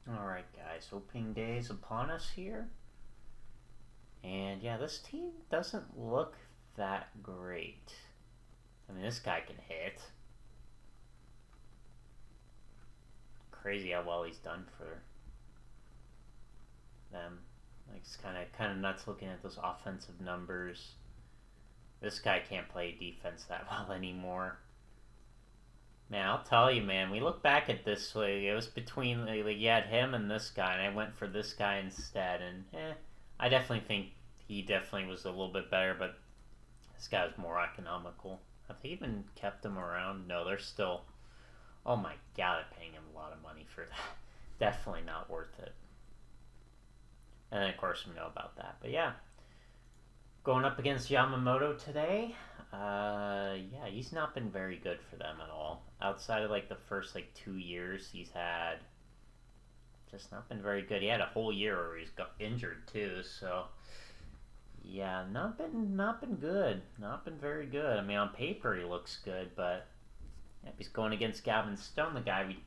Alright guys, opening day is upon us here. And yeah, this team doesn't look that great. I mean, this guy can hit. Crazy how well he's done for them. Like, it's kind of nuts looking at those offensive numbers. This guy can't play defense that well anymore. Man, I'll tell you, man, we look back at this, like, it was between, like, you had him and this guy, and I went for this guy instead, and, I definitely think he definitely was a little bit better, but this guy was more economical. Have they even kept him around? No, they're still, oh my god, they're paying him a lot of money for that. Definitely not worth it. And then, of course, we know about that, but yeah. Going up against Yamamoto today, yeah, he's not been very good for them at all. Outside of, like, the first, 2 years, he's had just not been very good. He had a whole year where he's got injured, too, so yeah, not been good. Not been very good. I mean, on paper, he looks good, but yeah, he's going against Gavin Stone, the guy we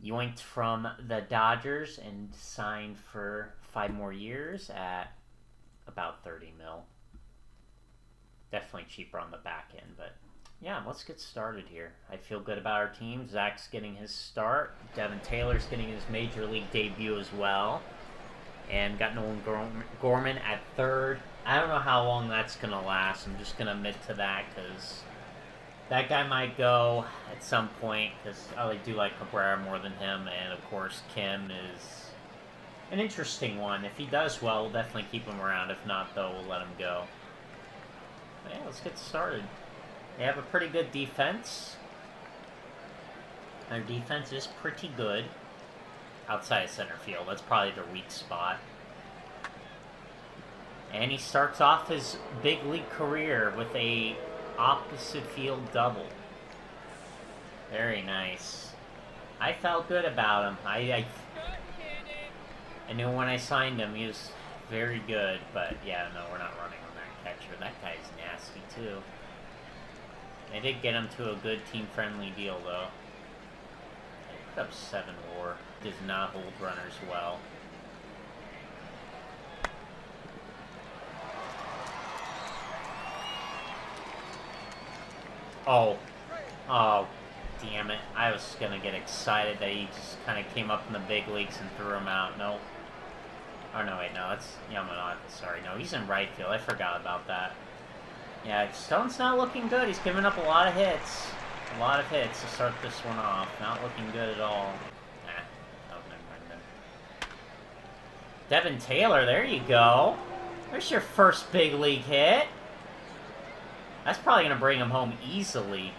yoinked from the Dodgers and signed for 5 more years at about 30 mil. Definitely cheaper on the back end, but yeah, let's get started here. I feel good about our team. Zach's getting his start. Devin Taylor's getting his major league debut as well. And got Nolan Gorman at third. I don't know how long that's going to last. I'm just going to admit to that because that guy might go at some point because I do like Cabrera more than him. And, of course, Kim is an interesting one. If he does well, we'll definitely keep him around. If not, though, we'll let him go. But yeah, let's get started. They have a pretty good defense. Their defense is pretty good. Outside of center field. That's probably their weak spot. And he starts off his big league career with a opposite field double. Very nice. I felt good about him. I knew when I signed him he was very good, but yeah, no, we're not running on that catcher. That guy's nasty too. They did get him to a good team-friendly deal though. They put up 7 WAR. Does not hold runners well. Oh, damn it. I was going to get excited that he just kind of came up in the big leagues and threw him out. Nope. Oh, no, wait, no, that's Yamamoto. Sorry, no, he's in right field. I forgot about that. Yeah, Stone's not looking good. He's giving up a lot of hits. A lot of hits to start this one off. Not looking good at all. Devin Taylor, there you go. There's your first big league hit. That's probably going to bring him home easily.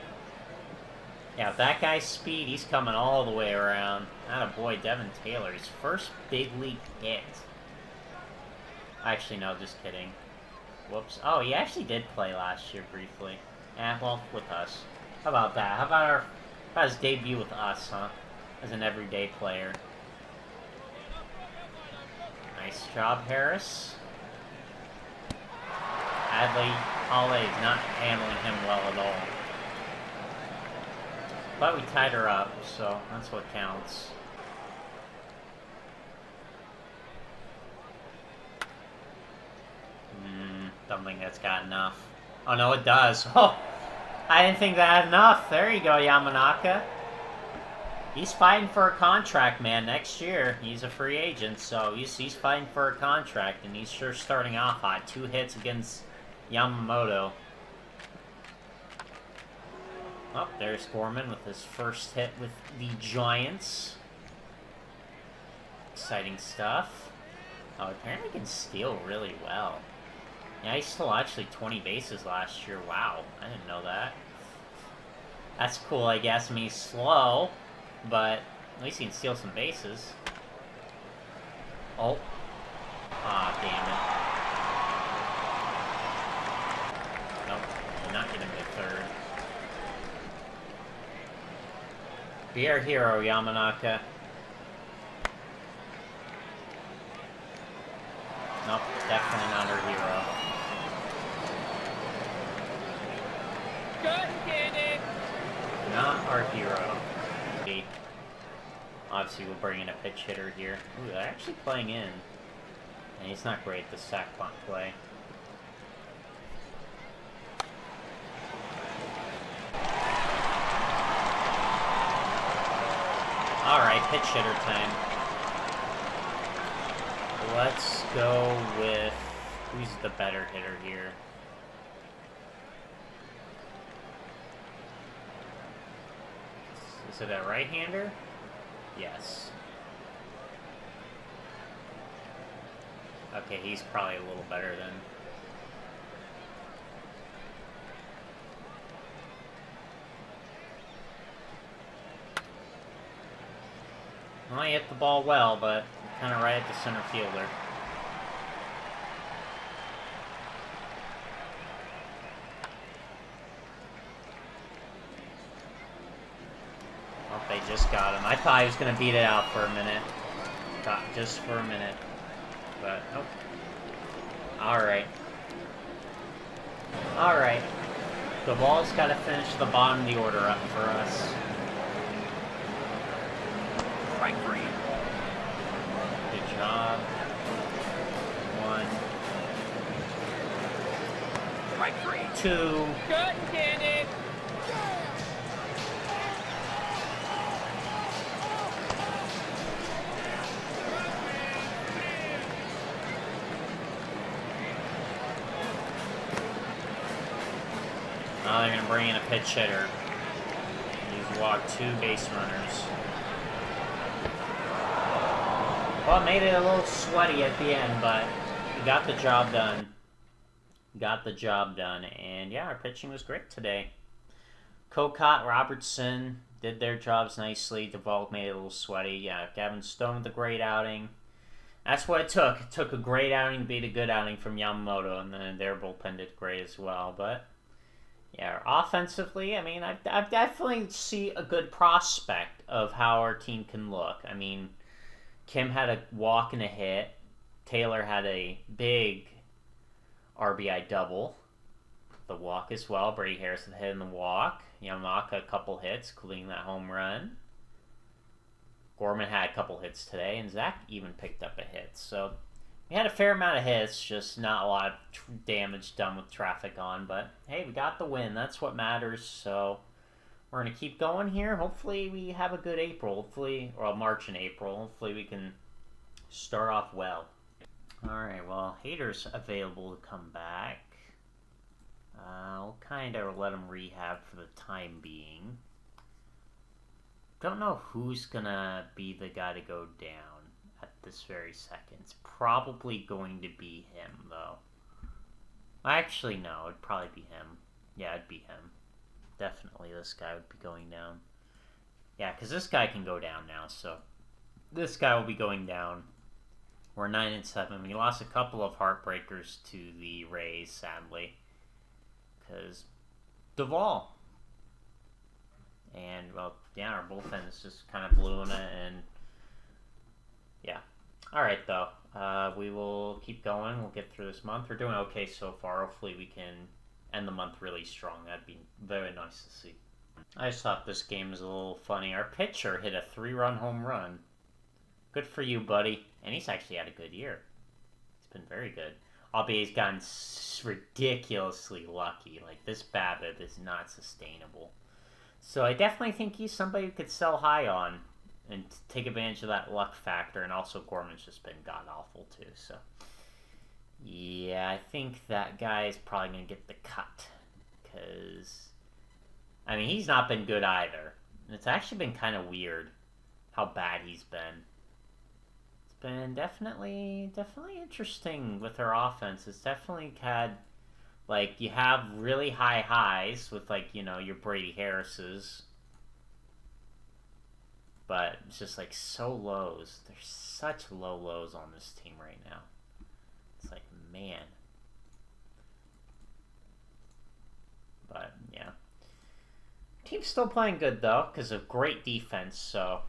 Yeah, with that guy's speed, he's coming all the way around. Attaboy, Devin Taylor, his first big league hit. Actually, no, just kidding. Whoops. Oh, he actually did play last year briefly. Well, with us. How about that? How about his debut with us, huh? As an everyday player. Nice job, Harris. Adley Hale is not handling him well at all. But we tied her up, so that's what counts. Don't think that's got enough. Oh, no, it does. Oh, I didn't think that had enough. There you go, Yamanaka. He's fighting for a contract, man, next year. He's a free agent, so he's fighting for a contract, and he's sure starting off hot. 2 hits against Yamamoto. Oh, there's Gorman with his first hit with the Giants. Exciting stuff. Oh, apparently he can steal really well. Yeah, he stole actually 20 bases last year. Wow, I didn't know that. That's cool, I guess. I mean, he's slow, but at least he can steal some bases. Oh. Ah, damn it. Nope, did not get him to third. Be our hero, Yamanaka. Nope, definitely not our hero. Not our hero. Obviously, we'll bring in a pitch hitter here. Ooh, they're actually playing in. And he's not great at the sack bunt play. Alright, pitch hitter time. Let's go with... who's the better hitter here? Is it a right-hander? Yes. Okay, he's probably a little better then. Well, he hit the ball well, but kind of right at the center fielder. Oh, they just got him. I thought he was going to beat it out for a minute. Just for a minute. But, nope. Alright. Alright. The ball's got to finish the bottom of the order up for us. Strike 3. Good job. 1. Strike 3. 2. Good, get it. Now they're going to bring in a pitch hitter. He's walked 2 base runners. Well, it made it a little sweaty at the end, but we got the job done. Got the job done, and yeah, our pitching was great today. Cocott, Robertson did their jobs nicely. Duvall made it a little sweaty. Yeah, Gavin Stone with a great outing. That's what it took. It took a great outing to beat a good outing from Yamamoto, and then their bullpen did great as well. But yeah, offensively, I mean, I definitely see a good prospect of how our team can look. I mean, Kim had a walk and a hit. Taylor had a big RBI double. The walk as well. Brady Harrison hit in the walk. Yamanaka a couple hits, including that home run. Gorman had a couple hits today, and Zach even picked up a hit. So we had a fair amount of hits, just not a lot of damage done with traffic on. But hey, we got the win. That's what matters. So we're going to keep going here. Hopefully we have a good April. Hopefully, or March and April. Hopefully we can start off well. Alright, well, Hader's available to come back. I'll kind of let him rehab for the time being. Don't know who's going to be the guy to go down at this very second. It's probably going to be him, though. Actually, no, it'd probably be him. Yeah, it'd be him. Definitely this guy would be going down. Yeah, because this guy can go down now, so this guy will be going down. We're 9-7. We lost a couple of heartbreakers to the Rays, sadly, because Duvall. And, well, yeah, our bullpen is just kind of blowing it, and yeah. Alright, though. We will keep going. We'll get through this month. We're doing okay so far. Hopefully we can end the month really strong. That'd be very nice to see. I just thought this game was a little funny. Our pitcher hit a 3-run home run. Good for you, buddy. And he's actually had a good year. He's been very good. Albeit he's gotten ridiculously lucky. Like, this BABIP is not sustainable. So I definitely think he's somebody who could sell high on and take advantage of that luck factor. And also Gorman's just been god-awful, too. So, yeah, I think that guy is probably going to get the cut. Because, I mean, he's not been good either. And it's actually been kind of weird how bad he's been. Been definitely interesting with our offense. It's definitely had, like, you have really high highs with, like, you know, your Brady Harris's, but it's just like so lows. There's such low lows on this team right now. It's like, man. But yeah, team's still playing good though because of great defense. So.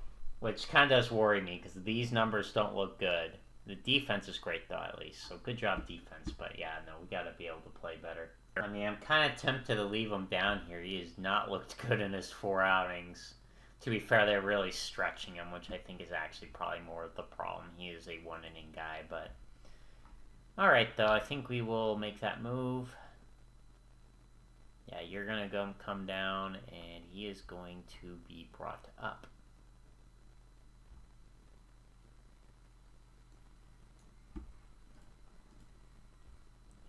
Which kind of does worry me, because these numbers don't look good. The defense is great, though, at least. So, good job, defense. But, yeah, no, we got to be able to play better. I mean, I'm kind of tempted to leave him down here. He has not looked good in his 4 outings. To be fair, they're really stretching him, which I think is actually probably more of the problem. He is a one-inning guy, but... Alright, though, I think we will make that move. Yeah, you're going to come down, and he is going to be brought up.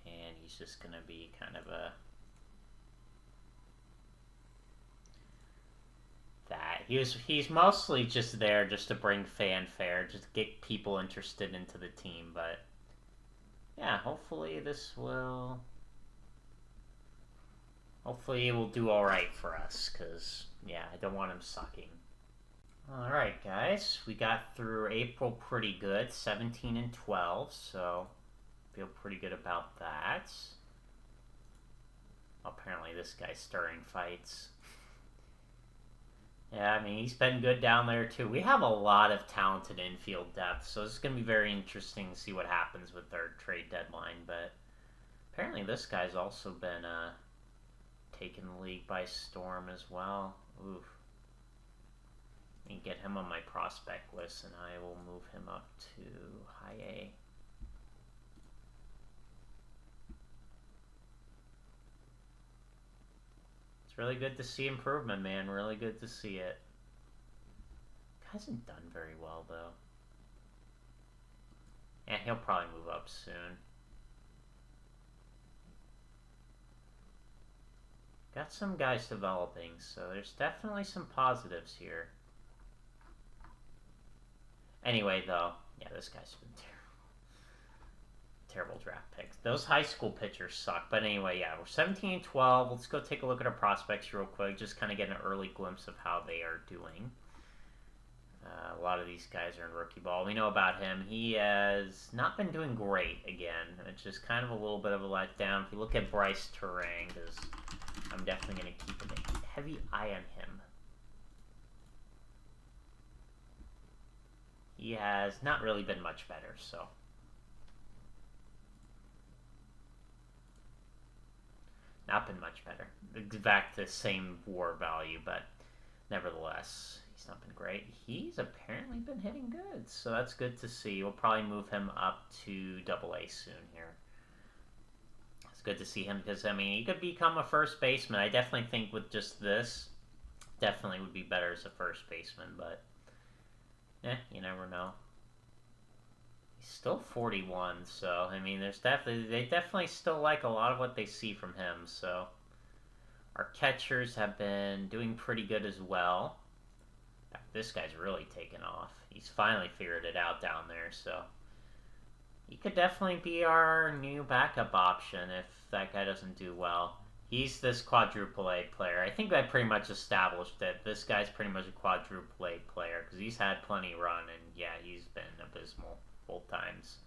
And he's just going to be kind of a... that. He's mostly just there just to bring fanfare, just to get people interested into the team, but... yeah, hopefully this will... hopefully it will do alright for us, because, yeah, I don't want him sucking. Alright, guys, we got through April pretty good, 17 and 12, so feel pretty good about that. Apparently this guy's stirring fights. Yeah, I mean, he's been good down there, too. We have a lot of talented infield depth, so it's going to be very interesting to see what happens with our trade deadline, but apparently this guy's also been taking the league by storm as well. Oof. Let me get him on my prospect list, and I will move him up to high A. It's really good to see improvement, man. Really good to see it. Hasn't done very well, though. And he'll probably move up soon. Got some guys developing, so there's definitely some positives here. Anyway, though, yeah, this guy's been terrible draft picks. Those high school pitchers suck. But anyway, yeah, we're 17 and 12. Let's go take a look at our prospects real quick. Just kind of get an early glimpse of how they are doing. A lot of these guys are in rookie ball. We know about him. He has not been doing great again. It's just kind of a little bit of a letdown. If you look at Bryce Terang, because I'm definitely going to keep a heavy eye on him. He has not really been much better, so... not been much better. Back to the same WAR value, but nevertheless, he's not been great. He's apparently been hitting good, so that's good to see. We'll probably move him up to AA soon here. It's good to see him because, I mean, he could become a first baseman. I definitely think with just this, definitely would be better as a first baseman, but you never know. He's still 41, so, I mean, they definitely still like a lot of what they see from him, so. Our catchers have been doing pretty good as well. This guy's really taken off. He's finally figured it out down there, so. He could definitely be our new backup option if that guy doesn't do well. He's this quadruple A player. I think I pretty much established that this guy's pretty much a quadruple A player, because he's had plenty run, and yeah, he's been abysmal both times.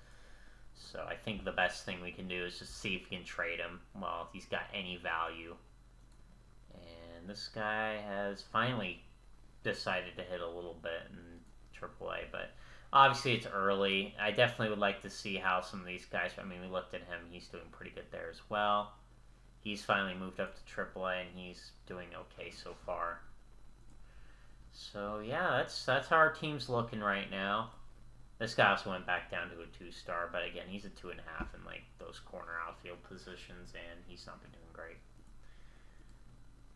So I think the best thing we can do is just see if we can trade him while he's got any value. And this guy has finally decided to hit a little bit in AAA, but obviously it's early. I definitely would like to see how some of these guys, I mean, we looked at him, he's doing pretty good there as well. He's finally moved up to AAA, and he's doing okay so far. So yeah, that's how our team's looking right now. This guy also went back down to a 2-star, but again, he's a 2.5 in like those corner outfield positions, and he's not been doing great.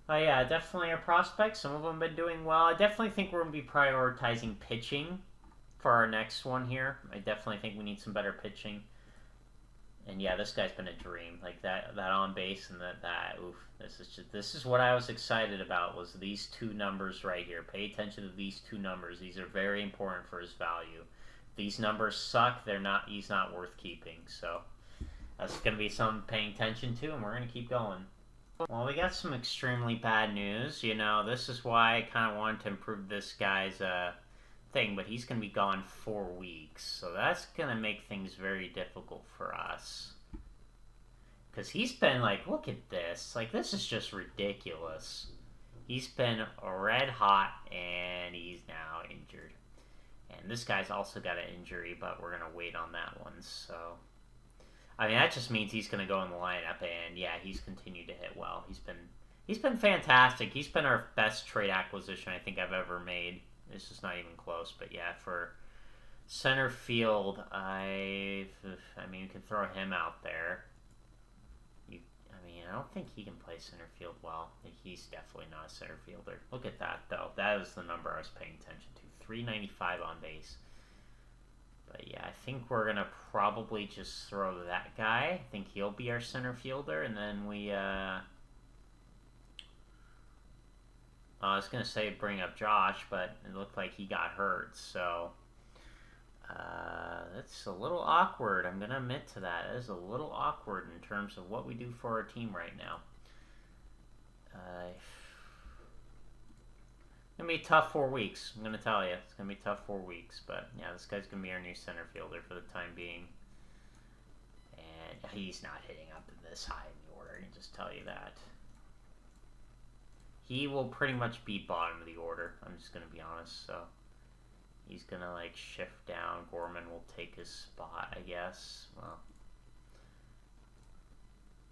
But yeah, definitely our prospects. Some of them have been doing well. I definitely think we're going to be prioritizing pitching for our next one here. I definitely think we need some better pitching. And yeah, this guy's been a dream. Like that on base and that oof. This is what I was excited about, was these two numbers right here. Pay attention to these two numbers. These are very important for his value. These numbers suck. He's not worth keeping. So that's going to be something paying attention to, and we're going to keep going. Well, we got some extremely bad news. You know, this is why I kind of wanted to improve this guy's thing, but he's going to be gone 4 weeks. So that's going to make things very difficult for us. Because he's been like, look at this. Like, this is just ridiculous. He's been red hot, and he's now injured. And this guy's also got an injury, but we're going to wait on that one, so... I mean, that just means he's going to go in the lineup, and yeah, he's continued to hit well. He's been He's been fantastic. He's been our best trade acquisition I think I've ever made. It's just not even close. But yeah, for center field, I mean, we can throw him out there. I don't think he can play center field well. He's definitely not a center fielder. Look at that, though. That was the number I was paying attention to. 395 on base. But yeah, I think we're going to probably just throw that guy. I think he'll be our center fielder. And then we, I was going to say bring up Josh, but it looked like he got hurt. So that's a little awkward. I'm going to admit to that. It is a little awkward in terms of what we do for our team right now. It's going to be tough 4 weeks. I'm going to tell you. It's going to be tough 4 weeks. But yeah, this guy's going to be our new center fielder for the time being. And he's not hitting up this high in the order. I can just tell you that. He will pretty much be bottom of the order. I'm just going to be honest. So he's going to like shift down. Gorman will take his spot, I guess. Well,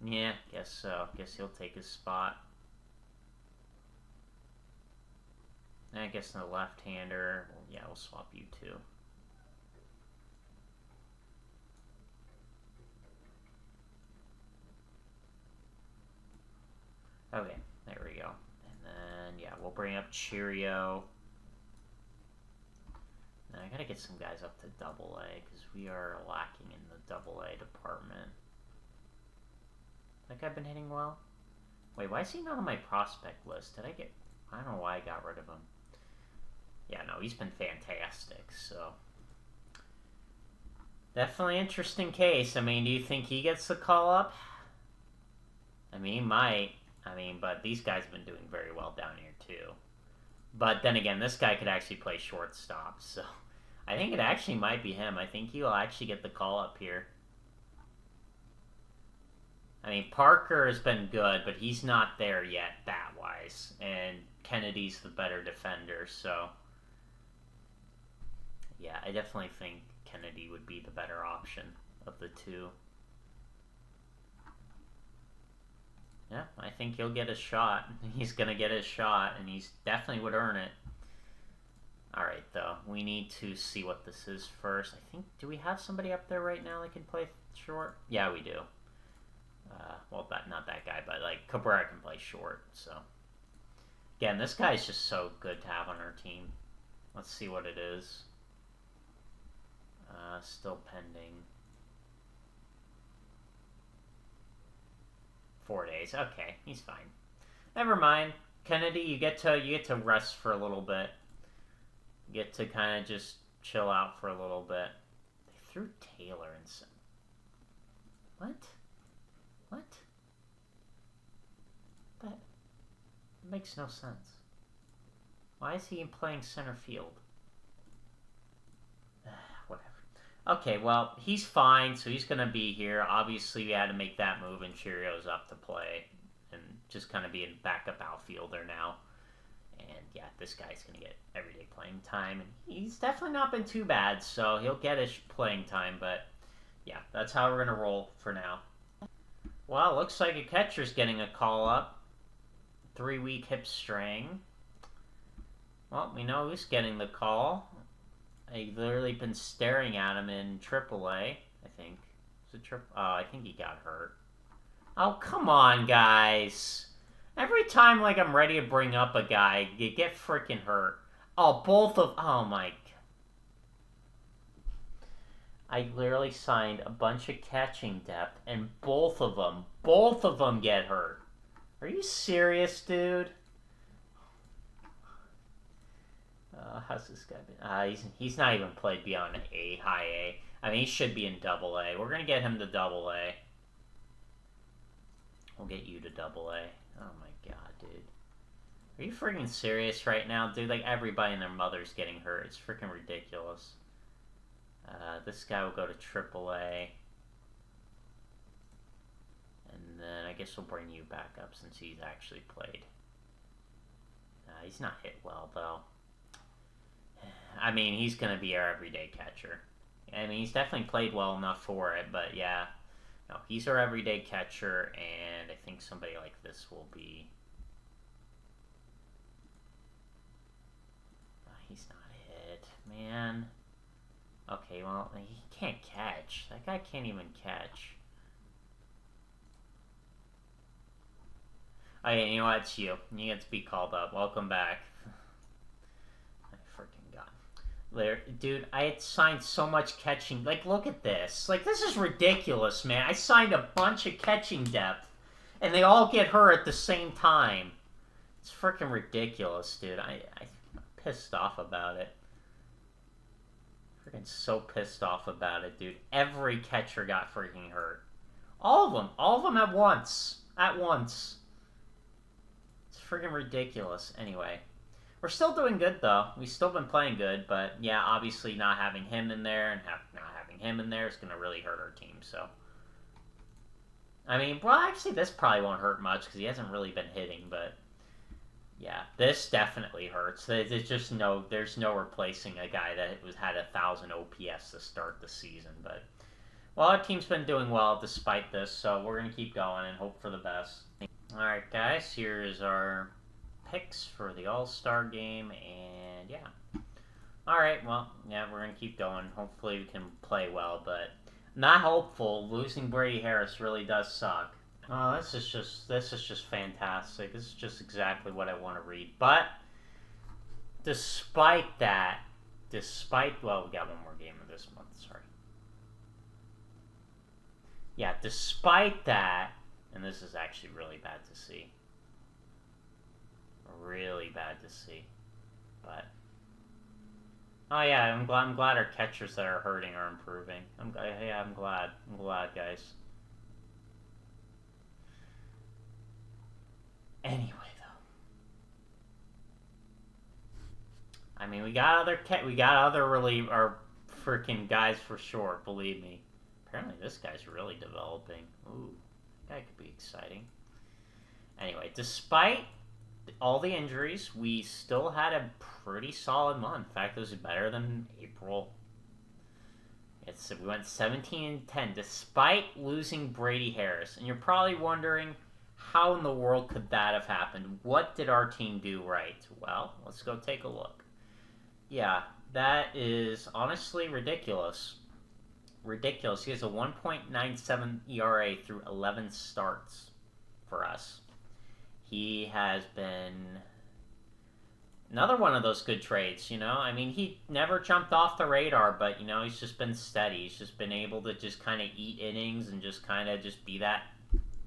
yeah, guess so. Guess he'll take his spot. And I guess the left-hander, well, yeah, we'll swap you too. Okay, there we go. And then, yeah, we'll bring up Cheerio. And I gotta get some guys up to Double A, because we are lacking in the Double A department. That guy been hitting well? Wait, why is he not on my prospect list? I don't know why I got rid of him. Yeah, no, he's been fantastic, so. Definitely interesting case. I mean, do you think he gets the call up? I mean, he might. I mean, but these guys have been doing very well down here, too. But then again, this guy could actually play shortstop, so. I think it actually might be him. I think he'll actually get the call up here. I mean, Parker has been good, but he's not there yet, bat-wise. And Kennedy's the better defender, so. Yeah, I definitely think Kennedy would be the better option of the two. Yeah, I think he'll get a shot. He's going to get his shot, and he's definitely would earn it. Alright, though. We need to see what this is first. I think, do we have somebody up there right now that can play short? Yeah, we do. Well, not that guy, but, like, Cabrera can play short, so. Again, this guy's just so good to have on our team. Let's see what it is. Still pending. 4 days. Okay, he's fine. Never mind. Kennedy, you get to rest for a little bit. You get to kind of just chill out for a little bit. They threw Taylor in some. What? That makes no sense. Why is he playing center field? Whatever. Okay, well, he's fine, so he's going to be here. Obviously, we had to make that move, and Cheerios up to play. And just kind of be a backup outfielder now. And, yeah, this guy's going to get everyday playing time. And he's definitely not been too bad, so he'll get his playing time. But, yeah, that's how we're going to roll for now. Well, it looks like a catcher's getting a call up. 3-week hip strain. Well, we know who's getting the call. I've literally been staring at him in AAA, I think. I think he got hurt. Oh, come on, guys. Every time, like, I'm ready to bring up a guy, you get freaking hurt. Oh, oh my. I literally signed a bunch of catching depth, and both of them get hurt. Are you serious, dude? How's this guy been? He's not even played beyond high A. I mean, he should be in Double A. We're gonna get him to Double A. We'll get you to Double A. Oh my god, dude. Are you freaking serious right now, dude? Like, everybody and their mother's getting hurt. It's freaking ridiculous. This guy will go to Triple A. And then I guess we'll bring you back up since he's actually played. He's not hit well, though. I mean, he's going to be our everyday catcher. I mean, he's definitely played well enough for it, but yeah. No, he's our everyday catcher, and I think somebody like this will be he's not hit, man. Okay, well, he can't catch. That guy can't even catch. Oh, yeah, you know what? It's you. You get to be called up. Welcome back. I freaking got. There, dude, I had signed so much catching. Like, look at this. Like, this is ridiculous, man. I signed a bunch of catching depth, and they all get her at the same time. It's freaking ridiculous, dude. I'm pissed off about it. Freaking so pissed off about it, dude. Every catcher got freaking hurt. All of them. All of them at once. At once. It's freaking ridiculous. Anyway. We're still doing good, though. We've still been playing good, but yeah, obviously not having him in there and not having him in there is going to really hurt our team, so. I mean, well, actually, this probably won't hurt much because he hasn't really been hitting, but yeah, this definitely hurts. There's just there's no replacing a guy that had 1,000 OPS to start the season, but well, our team's been doing well despite this, so we're going to keep going and hope for the best. Alright, guys, here is our picks for the All-Star game, and yeah. Alright, well, yeah, we're going to keep going. Hopefully we can play well, but not hopeful. Losing Brady Harris really does suck. Oh, this is just fantastic. This is just exactly what I want to read. But despite that, well, we got one more game of this month, sorry. Yeah, despite that, and this is actually really bad to see. Really bad to see. But oh yeah, I'm glad our catchers that are hurting are improving. I'm glad, guys. Anyway, though, I mean, we got other freaking guys for sure. Believe me. Apparently, this guy's really developing. Ooh, that guy could be exciting. Anyway, despite all the injuries, we still had a pretty solid month. In fact, it was better than April. We went 17-10 despite losing Brady Harris. And you're probably wondering, how in the world could that have happened? What did our team do right? Well, let's go take a look. Yeah, that is honestly ridiculous. Ridiculous. He has a 1.97 ERA through 11 starts for us. He has been another one of those good trades, you know? I mean, he never jumped off the radar, but, you know, he's just been steady. He's just been able to just kind of eat innings and just kind of just be that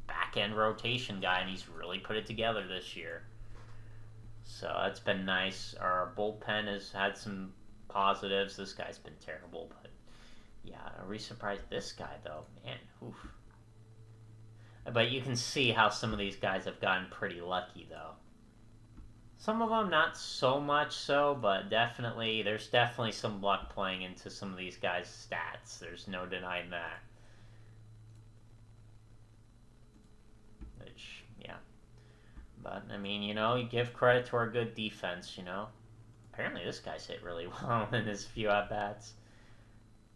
back-end rotation guy, and he's really put it together this year. So that's been nice. Our bullpen has had some positives. This guy's been terrible, but yeah, are we surprised this guy, though? Man, oof. But you can see how some of these guys have gotten pretty lucky, though. Some of them not so much so, but definitely, there's definitely some luck playing into some of these guys' stats. There's no denying that. Which, yeah. But, I mean, you know, you give credit to our good defense, you know. Apparently this guy's hit really well in his few at-bats.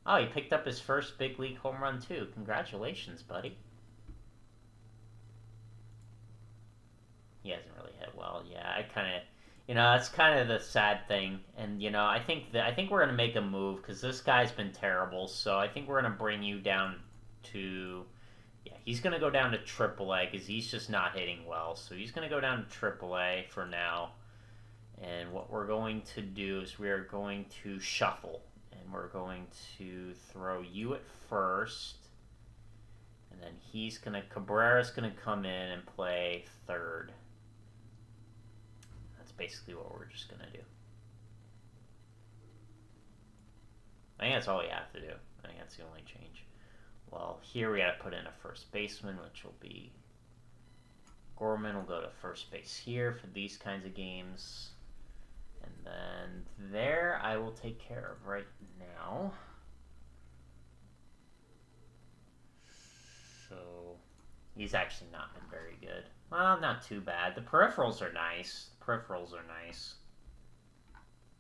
Oh, he picked up his first big league home run, too. Congratulations, buddy. He hasn't really hit well. Yeah, I kind of, you know, that's kind of the sad thing. And you know, I think we're gonna make a move because this guy's been terrible. So I think we're gonna bring you down to, yeah, he's gonna go down to AAA because he's just not hitting well. So he's gonna go down to AAA for now. And what we're going to do is we are going to shuffle, and we're going to throw you at first. And then Cabrera's gonna come in and play third. Basically what we're just gonna do. I think that's all we have to do. I think that's the only change. Well, here we gotta put in a first baseman, which will be Gorman will go to first base here for these kinds of games. And then there I will take care of right now. So he's actually not been very good. Well, not too bad. The peripherals are nice.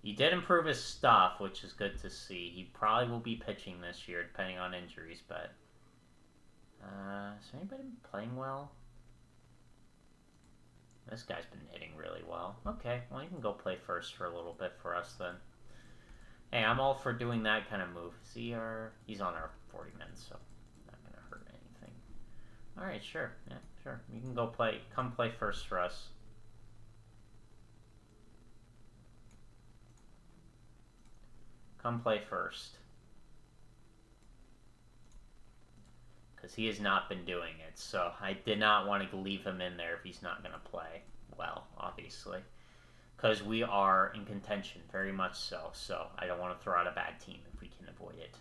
He did improve his stuff, which is good to see. He probably will be pitching this year, depending on injuries, but has anybody been playing well? This guy's been hitting really well. Okay, well, you can go play first for a little bit for us then. Hey, I'm all for doing that kind of move. He's on our 40 minutes, so not gonna hurt anything. Alright, sure. Yeah, sure. You can go play. Come play first for us. Come play first. Because he has not been doing it, so I did not want to leave him in there if he's not going to play well, obviously. Because we are in contention, very much so, so I don't want to throw out a bad team if we can avoid it.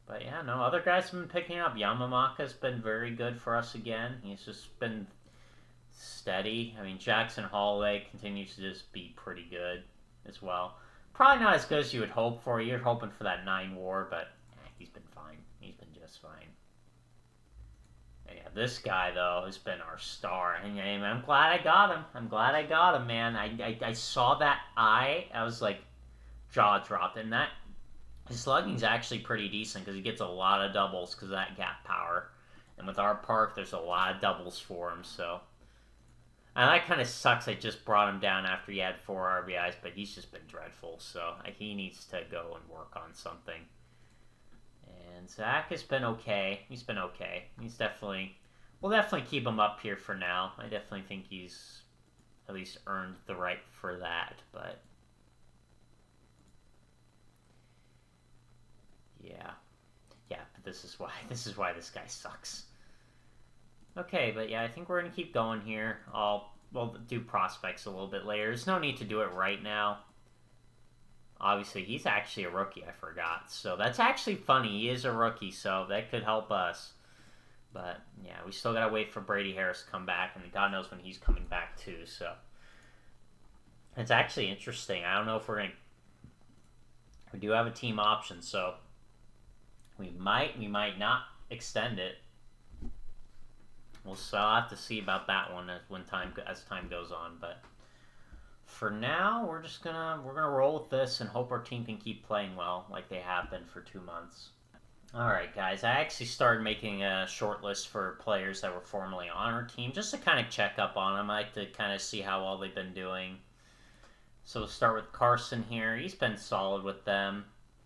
But yeah, no, other guys have been picking up. Yamamaka's been very good for us again. He's just been steady. I mean, Jackson Holloway continues to just be pretty good as well. Probably not as good as you would hope for. You're hoping for that 9 WAR, but he's been fine. He's been just fine. And yeah, this guy, though, has been our star. And I'm glad I got him. I'm glad I got him, man. I saw that eye. I was like, jaw dropped. And that, his slugging's actually pretty decent because he gets a lot of doubles because of that gap power. And with our park, there's a lot of doubles for him, so... And that kind of sucks. I just brought him down after he had 4 RBIs, but he's just been dreadful. So he needs to go and work on something. And Zach has been okay. He's been okay. He's definitely... We'll definitely keep him up here for now. I definitely think he's at least earned the right for that. But... yeah. Yeah, but this is why this guy sucks. Okay, but yeah, I think we're going to keep going here. We'll do prospects a little bit later. There's no need to do it right now. Obviously, he's actually a rookie, I forgot. So that's actually funny. He is a rookie, so that could help us. But yeah, we still got to wait for Brady Harris to come back, and God knows when he's coming back too, so. It's actually interesting. I don't know if we're going to... We do have a team option, so we might not extend it. We'll have to see about that one as time goes on. But for now, we're gonna roll with this and hope our team can keep playing well, like they have been for 2 months. All right, guys. I actually started making a short list for players that were formerly on our team, just to kind of check up on them. I like to kind of see how well they've been doing. So we'll start with Carson here. He's been solid with them.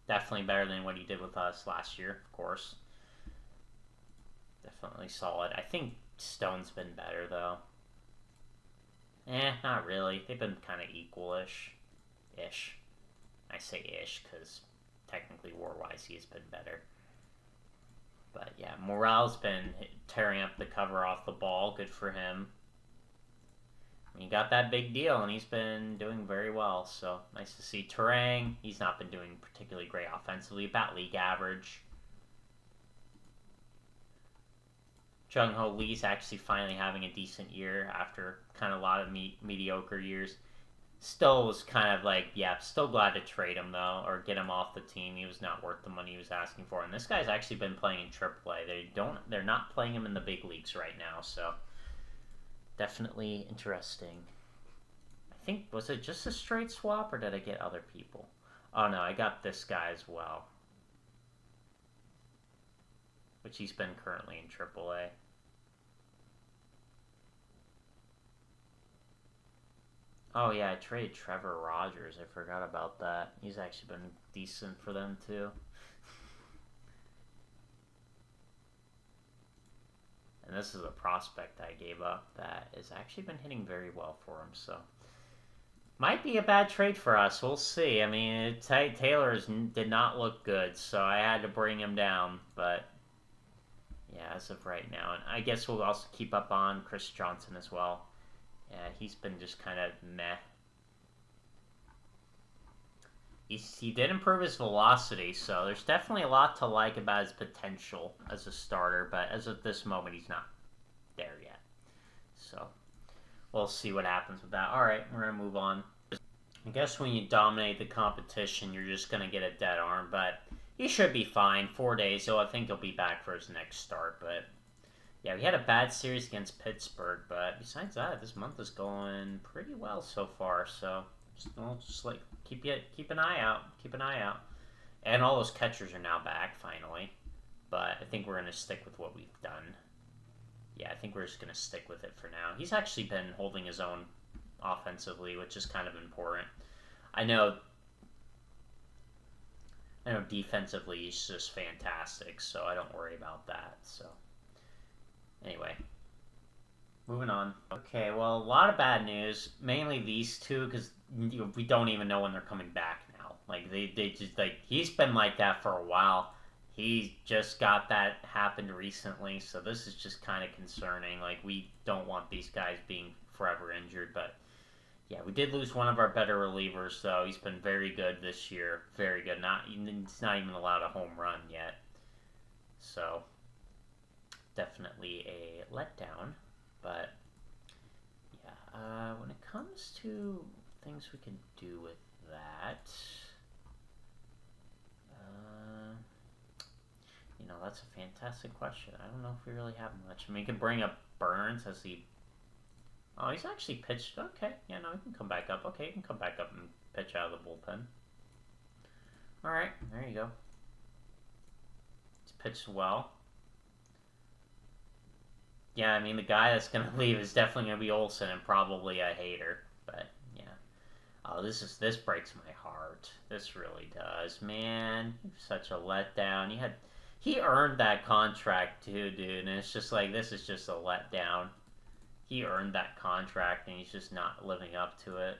Definitely better than what he did with us last year, of course. Definitely solid. I think Stone's been better, though. Not really. They've been kind of equal-ish. Ish. I say ish because technically war-wise he has been better. But yeah, Morale's been tearing up the cover off the ball. Good for him. He got that big deal, and he's been doing very well, so nice to see. Terang, he's not been doing particularly great offensively, about league average. Jung-Ho Lee's actually finally having a decent year after kind of a lot of mediocre years. Still was kind of like, yeah, still glad to trade him, though, or get him off the team. He was not worth the money he was asking for. And this guy's actually been playing in AAA. They're not playing him in the big leagues right now, so definitely interesting. I think, was it just a straight swap, or did I get other people? Oh, no, I got this guy as well, which he's been currently in AAA. Oh, yeah, I traded Trevor Rogers. I forgot about that. He's actually been decent for them, too. And this is a prospect I gave up that has actually been hitting very well for him, so... Might be a bad trade for us. We'll see. I mean, Taylor did not look good, so I had to bring him down, but... yeah, as of right now. And I guess we'll also keep up on Chris Johnson as well. Yeah, he's been just kind of meh. He did improve his velocity, so there's definitely a lot to like about his potential as a starter, but as of this moment, he's not there yet. So, we'll see what happens with that. Alright, we're going to move on. I guess when you dominate the competition, you're just going to get a dead arm, but he should be fine. 4 days, so I think he'll be back for his next start, but... yeah, we had a bad series against Pittsburgh, but besides that, this month is going pretty well so far, so... just like, keep an eye out. Keep an eye out. And all those catchers are now back, finally. But I think we're going to stick with what we've done. yeah, I think we're just going to stick with it for now. He's actually been holding his own offensively, which is kind of important. I know defensively he's just fantastic, so I don't worry about that. So anyway, moving on. Okay, well, a lot of bad news. Mainly these two, because we don't even know when they're coming back now. Like they just like he's been like that for a while. He just got that happened recently, so this is just kind of concerning. Like we don't want these guys being forever injured, but yeah, we did lose one of our better relievers, though. He's been very good this year. Very good. He's not even allowed a home run yet. So, definitely a letdown. But, yeah, when it comes to things we can do with that, that's a fantastic question. I don't know if we really have much. I mean, we can bring up Burns as he... Oh, he's actually pitched. Okay, yeah, no, he can come back up. Okay, he can come back up and pitch out of the bullpen. All right, there you go. He's pitched well. Yeah, I mean, the guy that's going to leave is definitely going to be Olsen and probably a hater. But, yeah. Oh, this breaks my heart. This really does, man. Such a letdown. He earned that contract too, dude, and it's just like, this is just a letdown. He earned that contract, and he's just not living up to it.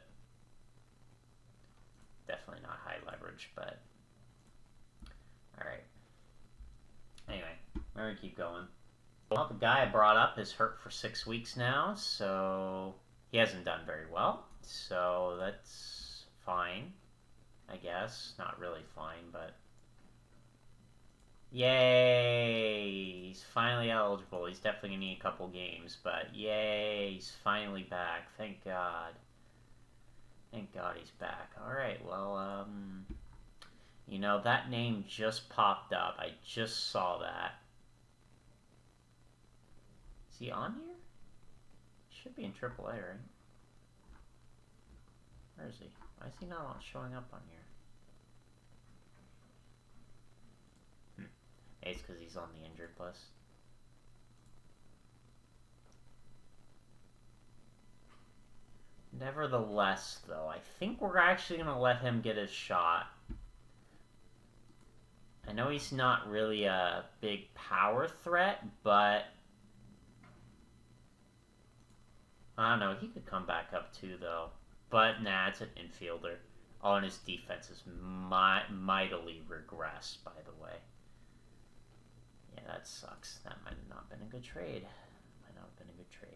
Definitely not high leverage, but... Alright. Anyway, we're going to keep going. Well, the guy I brought up is hurt for 6 weeks now, so... He hasn't done very well, so that's fine, I guess. Not really fine, but... Yay! He's finally eligible. He's definitely going to need a couple games, but yay! He's finally back. Thank God. Thank God he's back. Alright, well, that name just popped up. I just saw that. Is he on here? He should be in AAA, right? Where is he? Why is he not showing up on here? It's because he's on the injured list. Nevertheless, though, I think we're actually going to let him get his shot. I know he's not really a big power threat, but... I don't know, he could come back up too, though. But, nah, it's an infielder. Oh, and his defense is mightily regressed, by the way. Yeah, that sucks. That might have not been a good trade. Might not have been a good trade.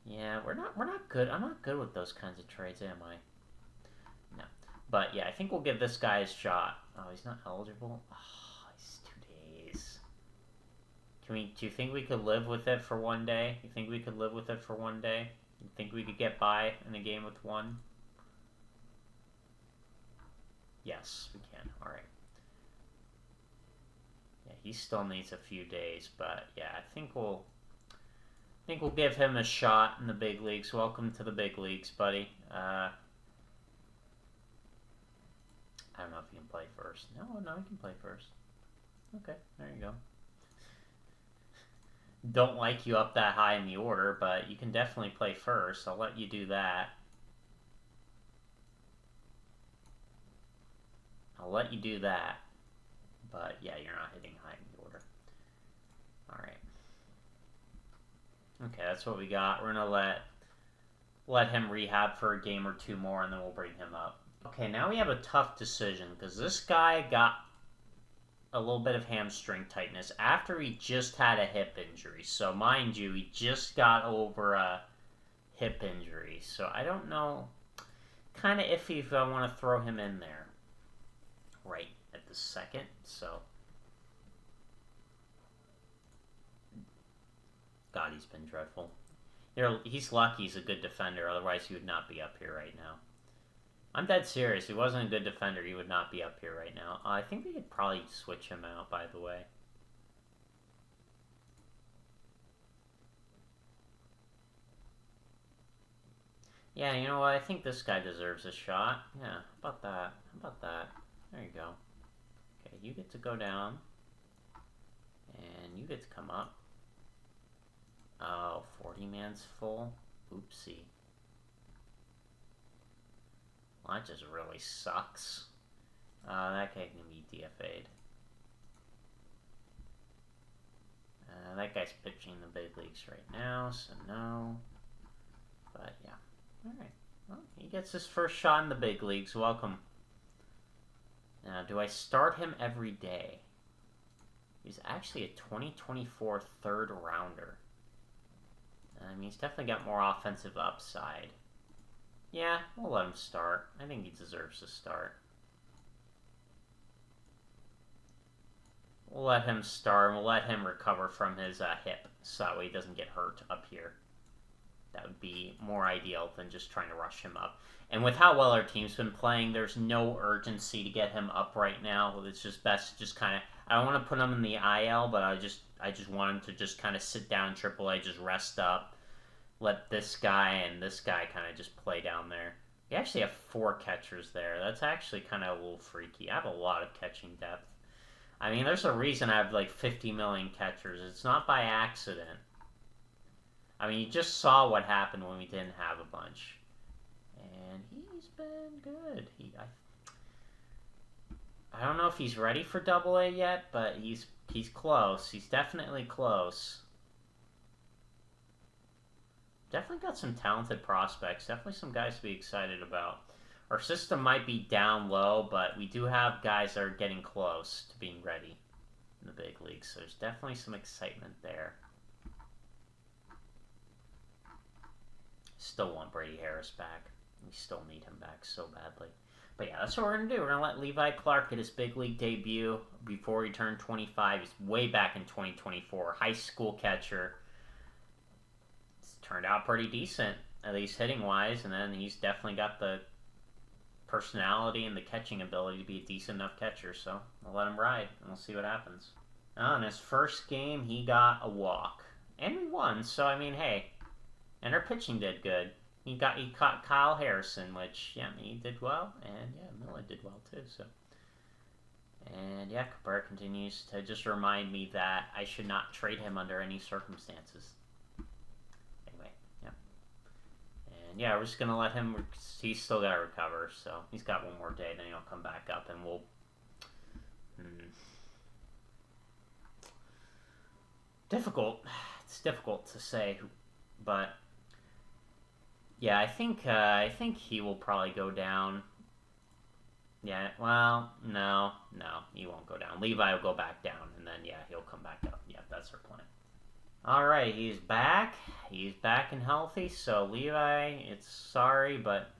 Yeah, we're not good. I'm not good with those kinds of trades, am I? No. But yeah, I think we'll give this guy his shot. Oh, he's not eligible? Oh, he's 2 days. Do you think we could live with it for 1 day? You think we could live with it for 1 day? You think we could get by in a game with one? Yes, we can. Alright. Yeah, he still needs a few days, but yeah, I think we'll give him a shot in the big leagues. Welcome to the big leagues, buddy. I don't know if you can play first. No, he can play first. Okay, there you go. Don't like you up that high in the order, but you can definitely play first. I'll let you do that. I'll let you do that. But yeah, you're not hitting high in the order. Alright. Okay, that's what we got. We're gonna let him rehab for a game or two more, and then we'll bring him up. Okay, now we have a tough decision, because this guy got a little bit of hamstring tightness after he just had a hip injury. So mind you, he just got over a hip injury. So I don't know, kind of iffy if I want to throw him in there right at the second. So God, he's been dreadful. He's lucky he's a good defender, otherwise he would not be up here right now. I'm dead serious. If he wasn't a good defender, he would not be up here right now. I think we could probably switch him out, by the way. Yeah, you know what? I think this guy deserves a shot. Yeah, how about that? How about that? There you go. Okay, you get to go down. And you get to come up. Oh, 40 man's full? Oopsie. Well, that just really sucks. That guy can be DFA'd. That guy's pitching the big leagues right now, so no. But yeah. Alright. Well, he gets his first shot in the big leagues. Welcome. Now, do I start him every day? He's actually a 2024 third rounder. I mean, he's definitely got more offensive upside. Yeah, we'll let him start. I think he deserves to start. We'll let him start, and we'll let him recover from his hip, so that way he doesn't get hurt up here. That would be more ideal than just trying to rush him up. And with how well our team's been playing, there's no urgency to get him up right now. It's just best to just kind of... I don't want to put him in the IL, but I just want him to just kind of sit down in AAA, just rest up. Let this guy and this guy kind of just play down there. We actually have 4 catchers there. That's actually kind of a little freaky. I have a lot of catching depth. I mean, there's a reason I have like 50 million catchers. It's not by accident. I mean, you just saw what happened when we didn't have a bunch. And he's been good. I don't know if he's ready for AA yet, but he's close. He's definitely close. Definitely got some talented prospects. Definitely some guys to be excited about. Our system might be down low, but we do have guys that are getting close to being ready in the big leagues. So there's definitely some excitement there. Still want Brady Harris back. We still need him back so badly. But yeah, that's what we're going to do. We're going to let Levi Clark get his big league debut before he turned 25. He's way back in 2024. High school catcher. It's turned out pretty decent, at least hitting-wise. And then he's definitely got the personality and the catching ability to be a decent enough catcher. So we'll let him ride, and we'll see what happens. Oh, in his first game, he got a walk. And we won, so I mean, hey. And our pitching did good. He caught Kyle Harrison, which, yeah, he did well. And, yeah, Miller did well, too, so. And, yeah, Cabrera continues to just remind me that I should not trade him under any circumstances. Anyway, yeah. And, yeah, we're just going to let him, he's still got to recover, so he's got one more day, then he'll come back up, and we'll, difficult. It's difficult to say, but... yeah, I think he will probably go down. Yeah, well, no, he won't go down. Levi will go back down, and then, yeah, he'll come back up. Yeah, that's our plan. All right, he's back. He's back and healthy, so Levi, it's sorry, but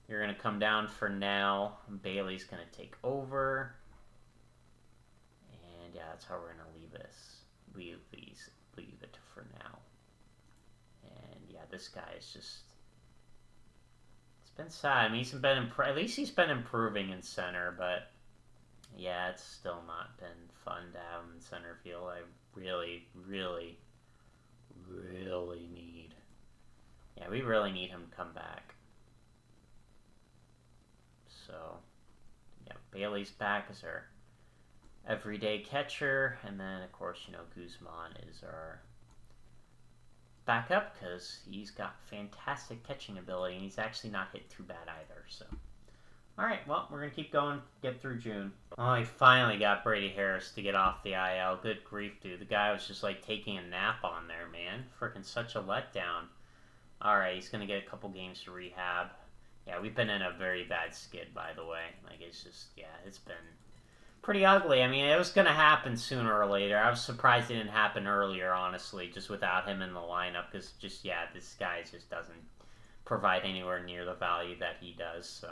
you're going to come down for now. Bailey's going to take over. And, yeah, that's how we're going to leave this. Leave it for now. And yeah, this guy is just... it's been sad. I mean, at least he's been improving in center, but yeah, it's still not been fun to have him in center field. I really, really, really need... yeah, we really need him to come back. So, yeah, Bailey's back as our everyday catcher, and then, of course, you know, Guzman is our backup because he's got fantastic catching ability, and he's actually not hit too bad either. So, all right, well, we're gonna keep going, get through June. Oh, he finally got Brady Harris to get off the IL. Good grief, dude. The guy was just like taking a nap on there, man. Freaking such a letdown. All right, he's gonna get a couple games to rehab. Yeah, we've been in a very bad skid, by the way. Like, it's just, yeah, it's been pretty ugly. I mean, it was going to happen sooner or later. I was surprised it didn't happen earlier, honestly, just without him in the lineup, because just, yeah, this guy just doesn't provide anywhere near the value that he does, so.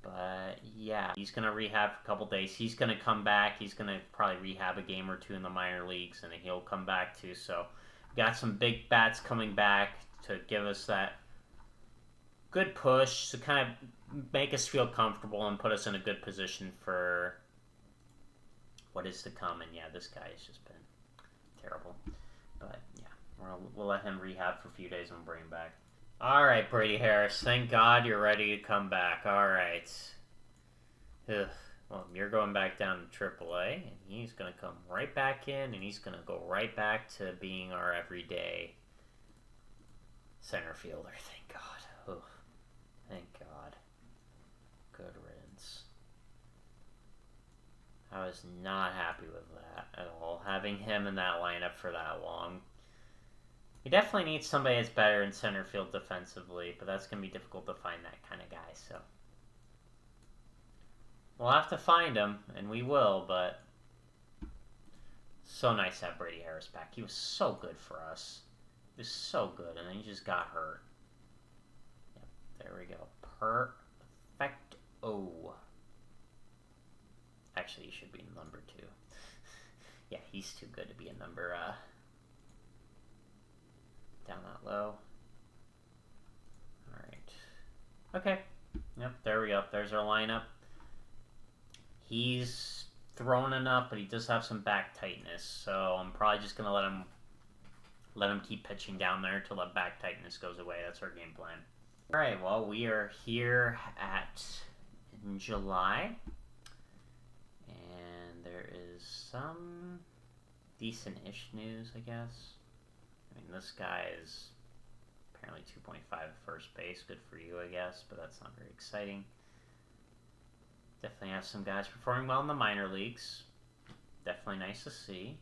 But, yeah, he's going to rehab for a couple days. He's going to come back. He's going to probably rehab a game or two in the minor leagues, and he'll come back, too. So, got some big bats coming back to give us that good push to kind of make us feel comfortable and put us in a good position for what is to come. And yeah, this guy has just been terrible. But yeah, we'll let him rehab for a few days and we'll bring him back. All right, Brady Harris. Thank God you're ready to come back. All right. Ugh. Well, you're going back down to AAA, and he's going to come right back in, and he's going to go right back to being our everyday center fielder. Thank God. Oh, thank God. Good riddance. I was not happy with that at all. Having him in that lineup for that long. He definitely needs somebody that's better in center field defensively, but that's going to be difficult to find that kind of guy, so. We'll have to find him, and we will, but so nice to have Brady Harris back. He was so good for us. He was so good, and then he just got hurt. Yep, there we go. Perfecto. Actually, he should be number 2. Yeah, he's too good to be a number, down that low. Alright. Okay. Yep, there we go. There's our lineup. He's thrown enough, but he does have some back tightness, so I'm probably just going to let him keep pitching down there until that back tightness goes away. That's our game plan. Alright, well, we are here in July, and there is some decent-ish news, I guess. I mean, this guy is apparently 2.5 at first base. Good for you, I guess, but that's not very exciting. Definitely have some guys performing well in the minor leagues. Definitely nice to see.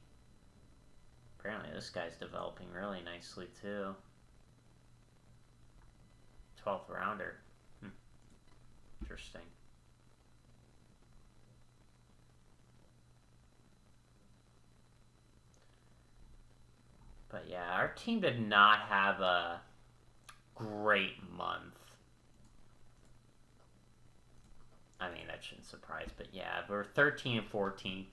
Apparently this guy's developing really nicely, too. 12th rounder. Interesting. But yeah, our team did not have a great month. I mean, that shouldn't surprise, but yeah, we're 13 and 14.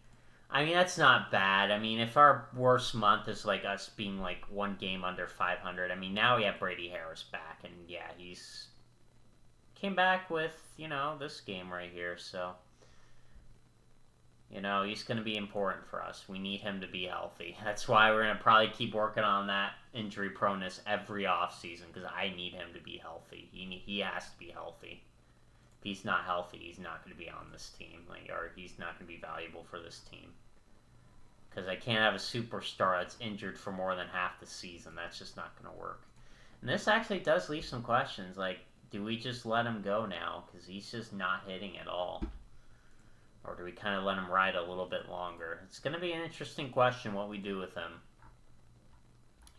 I mean, that's not bad. I mean, if our worst month is like us being like one game under 500, I mean, now we have Brady Harris back, and yeah, he's came back with, this game right here, so, he's going to be important for us. We need him to be healthy. That's why we're going to probably keep working on that injury proneness every offseason, because I need him to be healthy. He has to be healthy. If he's not healthy, he's not going to be on this team, or he's not going to be valuable for this team. Because I can't have a superstar that's injured for more than half the season. That's just not going to work. And this actually does leave some questions, like, do we just let him go now? Because he's just not hitting at all. Or do we kind of let him ride a little bit longer? It's going to be an interesting question what we do with him.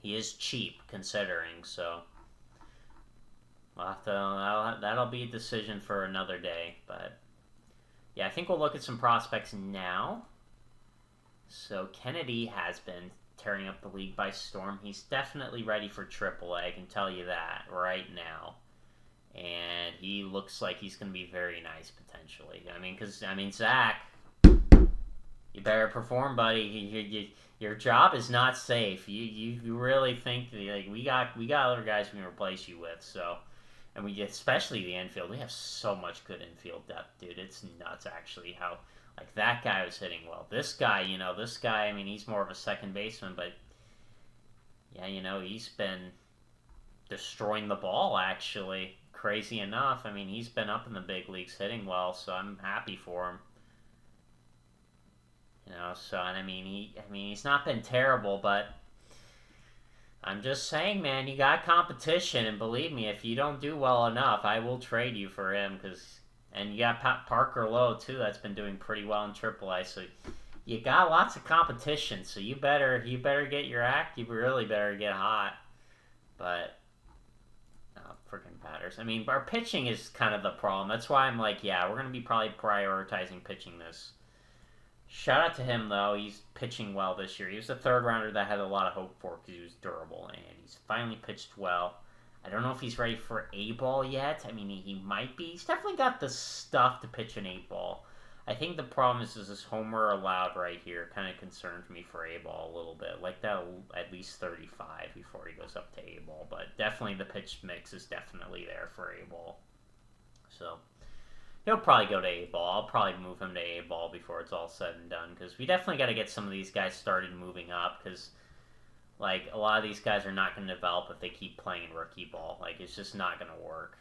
He is cheap, considering, so we'll have to, that'll be a decision for another day. But yeah, I think we'll look at some prospects now. So Kennedy has been tearing up the league by storm. He's definitely ready for AAA, I can tell you that right now. And he looks like he's going to be very nice, potentially. Zach, you better perform, buddy. Your job is not safe. You really think that, we got other guys we can replace you with, so. And we, especially the infield, we have so much good infield depth, dude. It's nuts, actually, how, that guy was hitting well. This guy, he's more of a second baseman, but, yeah, he's been destroying the ball, actually. Crazy enough. He's been up in the big leagues hitting well, so I'm happy for him. He's not been terrible, but I'm just saying, man, you got competition, and believe me, if you don't do well enough, I will trade you for him, and you got Parker Lowe, too, that's been doing pretty well in AAA, so you got lots of competition, so you better get your act, you really better get hot, but freaking batters. Our pitching is kind of the problem. That's why I'm like, yeah, we're going to be probably prioritizing pitching this. Shout out to him, though. He's pitching well this year. He was a third rounder that I had a lot of hope for because he was durable, and he's finally pitched well. I don't know if he's ready for A-ball yet. He might be. He's definitely got the stuff to pitch an 8-ball. I think the problem is this homer allowed right here kind of concerns me for A-ball a little bit. Like that at least 35 before he goes up to A-ball. But definitely the pitch mix is definitely there for A-ball. So he'll probably go to A-ball. I'll probably move him to A-ball before it's all said and done. Because we definitely got to get some of these guys started moving up. Because a lot of these guys are not going to develop if they keep playing rookie ball. It's just not going to work.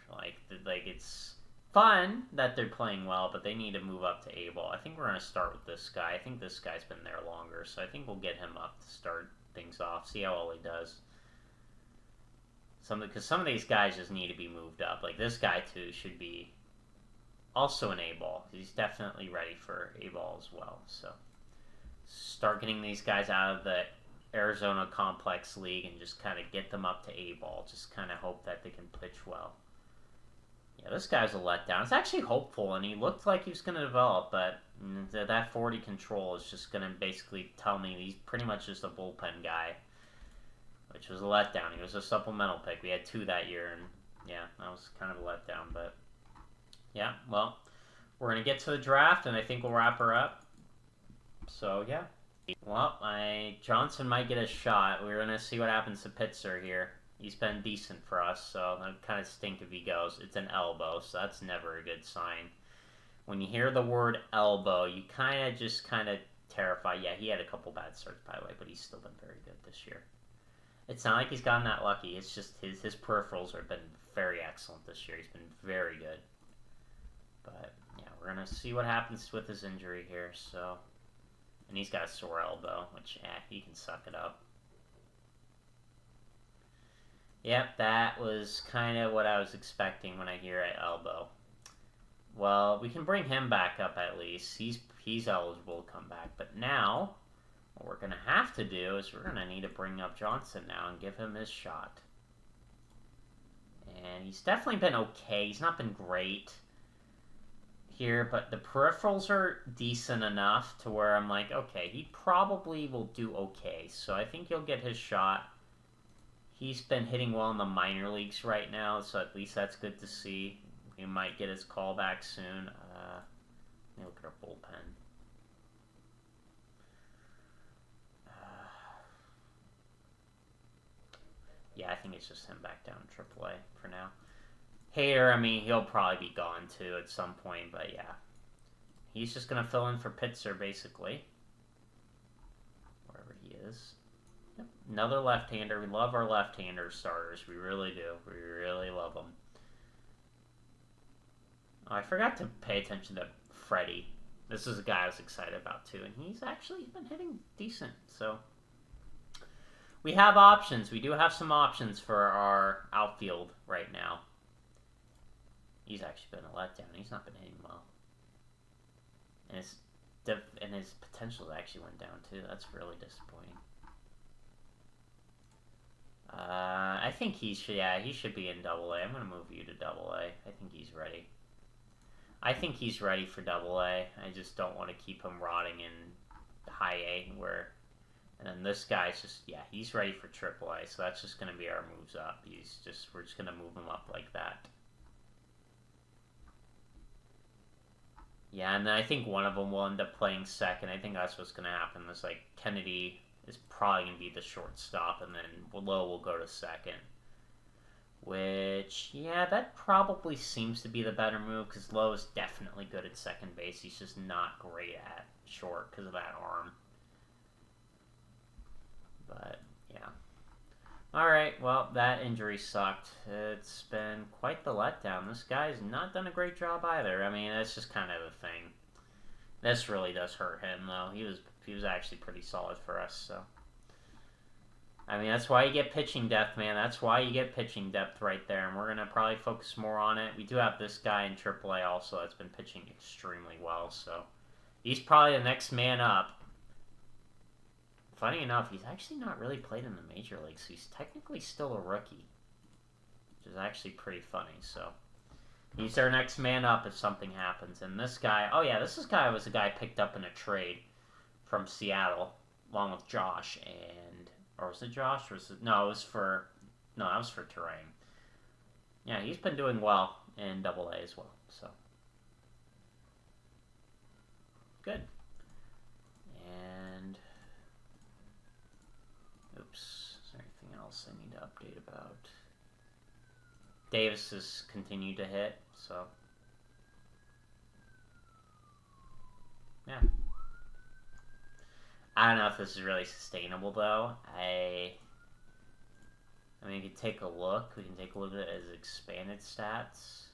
fun that they're playing well, but they need to move up to A-ball. I think we're going to start with this guy. I think this guy's been there longer, so I think we'll get him up to start things off. See how well he does. Because some of these guys just need to be moved up. Like this guy, too, should be also an A-ball. He's definitely ready for A-ball as well. So start getting these guys out of the Arizona Complex League and just kind of get them up to A-ball. Just kind of hope that they can pitch well. Yeah, this guy's a letdown. It's actually hopeful, and he looked like he was going to develop, but that 40 control is just going to basically tell me he's pretty much just a bullpen guy, which was a letdown. He was a supplemental pick. We had 2 that year, and yeah, that was kind of a letdown, but yeah, well, we're going to get to the draft, and I think we'll wrap her up. So, yeah. Well, Johnson might get a shot. We're going to see what happens to Pitzer here. He's been decent for us, so that kind of stink if he goes. It's an elbow, so that's never a good sign. When you hear the word elbow, you kind of terrified. Yeah, he had a couple bad starts, by the way, but he's still been very good this year. It's not like he's gotten that lucky. It's just his peripherals have been very excellent this year. He's been very good. But, yeah, we're going to see what happens with his injury here, so... And he's got a sore elbow, which, he can suck it up. Yep, that was kind of what I was expecting when I hear elbow. Well, we can bring him back up at least. He's eligible to come back. But now, what we're going to have to do is we're going to need to bring up Johnson now and give him his shot. And he's definitely been okay. He's not been great here, but the peripherals are decent enough to where I'm like, okay, he probably will do okay. So I think he'll get his shot. He's been hitting well in the minor leagues right now, so at least that's good to see. He might get his call back soon. Let me look at our bullpen. Yeah, I think it's just him back down in AAA for now. Hader, I mean, he'll probably be gone too at some point, but yeah. He's just going to fill in for Pitzer, basically. Wherever he is. Yep. Another left-hander. We love our left-hander starters. We really do. We really love them. Oh, I forgot to pay attention to Freddie. This is a guy I was excited about too, and he's actually been hitting decent. So we have options. We do have some options for our outfield right now. He's actually been a letdown. He's not been hitting well. And his potential actually went down too. That's really disappointing. I think he should be in AA. I'm going to move you to AA. I think he's ready. I think he's ready for AA. I just don't want to keep him rotting in high A and then this guy's just, he's ready for AAA. So that's just going to be our moves up. We're just going to move him up like that. Yeah, and then I think one of them will end up playing second. I think that's what's going to happen. It's like Kennedy is probably going to be the shortstop, and then Lowe will go to second. Which, that probably seems to be the better move, because Lowe is definitely good at second base. He's just not great at short because of that arm. But, yeah. Alright, well, that injury sucked. It's been quite the letdown. This guy's not done a great job either. I mean, that's just kind of the thing. This really does hurt him, though. He was actually pretty solid for us, so. I mean, that's why you get pitching depth, man. That's why you get pitching depth right there, and we're going to probably focus more on it. We do have this guy in AAA also that's been pitching extremely well, so. He's probably the next man up. Funny enough, he's actually not really played in the major leagues, so he's technically still a rookie, which is actually pretty funny, so. He's our next man up if something happens. And this guy, this guy was a guy picked up in a trade from Seattle, along with Josh, or was it Josh? That was for Terang. Yeah, he's been doing well in AA as well, so. Good. And, oops, is there anything else I need to update about? Davis has continued to hit, so. Yeah. I don't know if this is really sustainable, though. I mean, you can take a look. We can take a look at his expanded stats.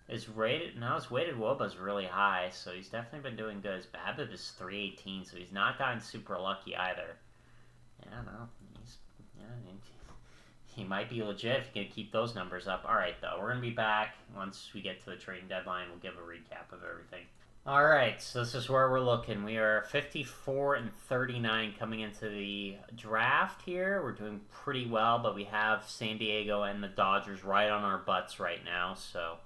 His weighted WOBA is really high, so he's definitely been doing good. His BABIP is 318, so he's not gotten super lucky either. I don't know. He might be legit if he can keep those numbers up. Alright, though. We're going to be back once we get to the trading deadline. We'll give a recap of everything. Alright, so this is where we're looking. We are 54 and 39 coming into the draft here. We're doing pretty well, but we have San Diego and the Dodgers right on our butts right now, so...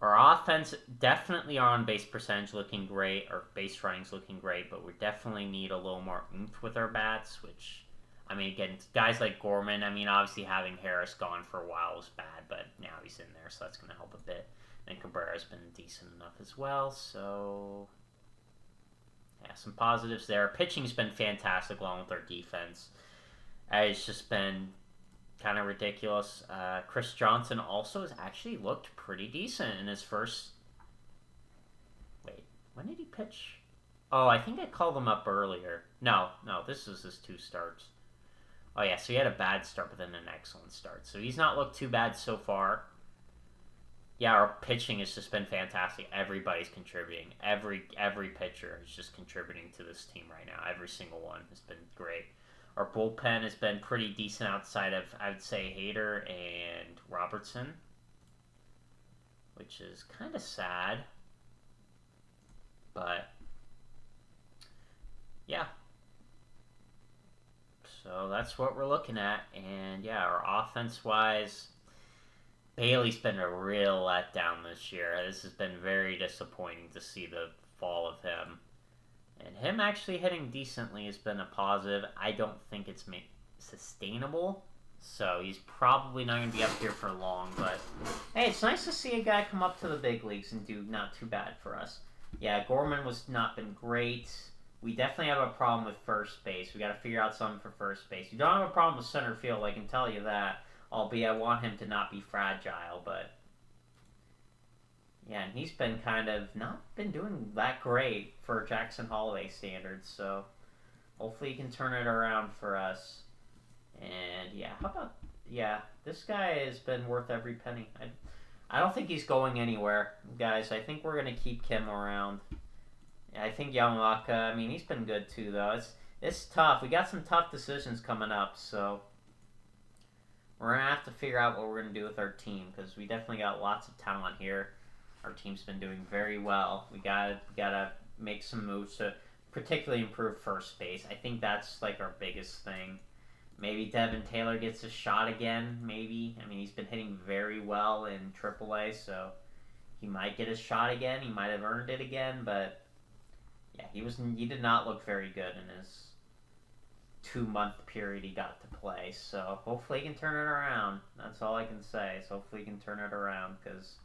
Our offense definitely our on-base percentage looking great. Our base running's looking great, but we definitely need a little more oomph with our bats, which, I mean, again, guys like Gorman, I mean, obviously having Harris gone for a while was bad, but now he's in there, so that's going to help a bit. And Cabrera's been decent enough as well, so... Yeah, some positives there. Pitching's been fantastic along with our defense. It's just been... kind of ridiculous. Chris Johnson also has actually looked pretty decent in his first... Wait, when did he pitch? Oh, I think I called him up earlier. No, this is his 2 starts. Oh yeah, so he had a bad start, but then an excellent start. So he's not looked too bad so far. Yeah, our pitching has just been fantastic. Everybody's contributing. Every pitcher is just contributing to this team right now. Every single one has been great. Our bullpen has been pretty decent outside of, I would say, Hader and Robertson, which is kind of sad. But, yeah. So that's what we're looking at. And, yeah, our offense-wise, Bailey's been a real letdown this year. This has been very disappointing to see the fall of him. And him actually hitting decently has been a positive. I don't think it's sustainable. So he's probably not going to be up here for long. But, hey, it's nice to see a guy come up to the big leagues and do not too bad for us. Yeah, Gorman was not been great. We definitely have a problem with first base. We got to figure out something for first base. We don't have a problem with center field, I can tell you that. Albeit I want him to not be fragile, but... Yeah, and he's been kind of not been doing that great for Jackson Holloway standards, so hopefully he can turn it around for us. And yeah, how about, yeah, this guy has been worth every penny. I don't think he's going anywhere, guys. I think we're going to keep Kim around. I think Yamanaka, I mean, he's been good too, though. It's tough. We got some tough decisions coming up, so we're going to have to figure out what we're going to do with our team, because we definitely got lots of talent here. Our team's been doing very well. We gotta make some moves to particularly improve first base. I think that's like our biggest thing. Maybe Devin Taylor gets a shot again, maybe. I mean, he's been hitting very well in AAA, so he might get a shot again. He might have earned it again, but yeah, he did not look very good in his 2-month period he got to play. So hopefully he can turn it around. That's all I can say. So hopefully he can turn it around, because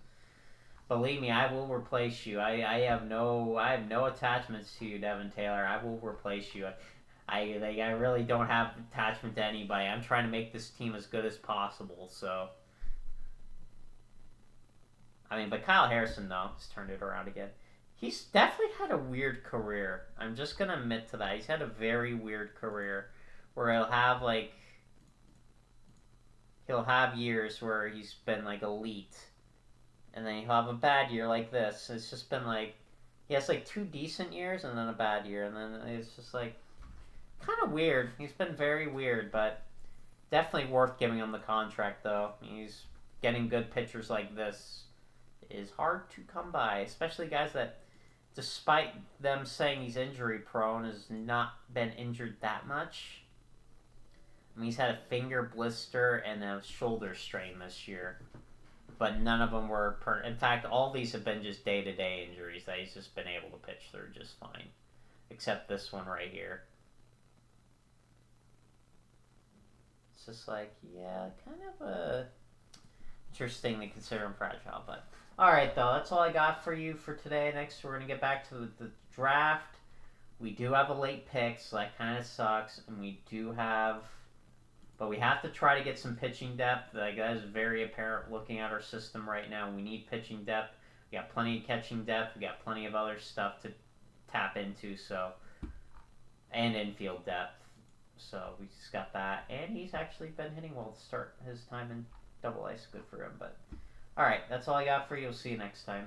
believe me, I will replace you. I have no attachments to you, Devin Taylor. I will replace you. I really don't have attachment to anybody. I'm trying to make this team as good as possible. So, I mean, but Kyle Harrison though has turned it around again. He's definitely had a weird career. I'm just gonna admit to that. He's had a very weird career where he'll have years where he's been like elite. And then he'll have a bad year like this. It's just been like, he has like 2 decent years and then a bad year. And then it's just like, kind of weird. He's been very weird, but definitely worth giving him the contract though. He's getting good pitchers like this is hard to come by. Especially guys that, despite them saying he's injury prone, has not been injured that much. I mean, he's had a finger blister and a shoulder strain this year. But none of them were... In fact, all these have been just day-to-day injuries that he's just been able to pitch through just fine. Except this one right here. It's just like, yeah, kind of a... interesting to consider him fragile, but... Alright, though, that's all I got for you for today. Next, we're going to get back to the draft. We do have a late pick, so that kind of sucks. And we do have... But we have to try to get some pitching depth. Like, that is very apparent looking at our system right now. We need pitching depth. We got plenty of catching depth. We got plenty of other stuff to tap into. So, and infield depth. So we just got that. And he's actually been hitting well to start his time in AA. So good for him. But Alright, that's all I got for you. We'll see you next time.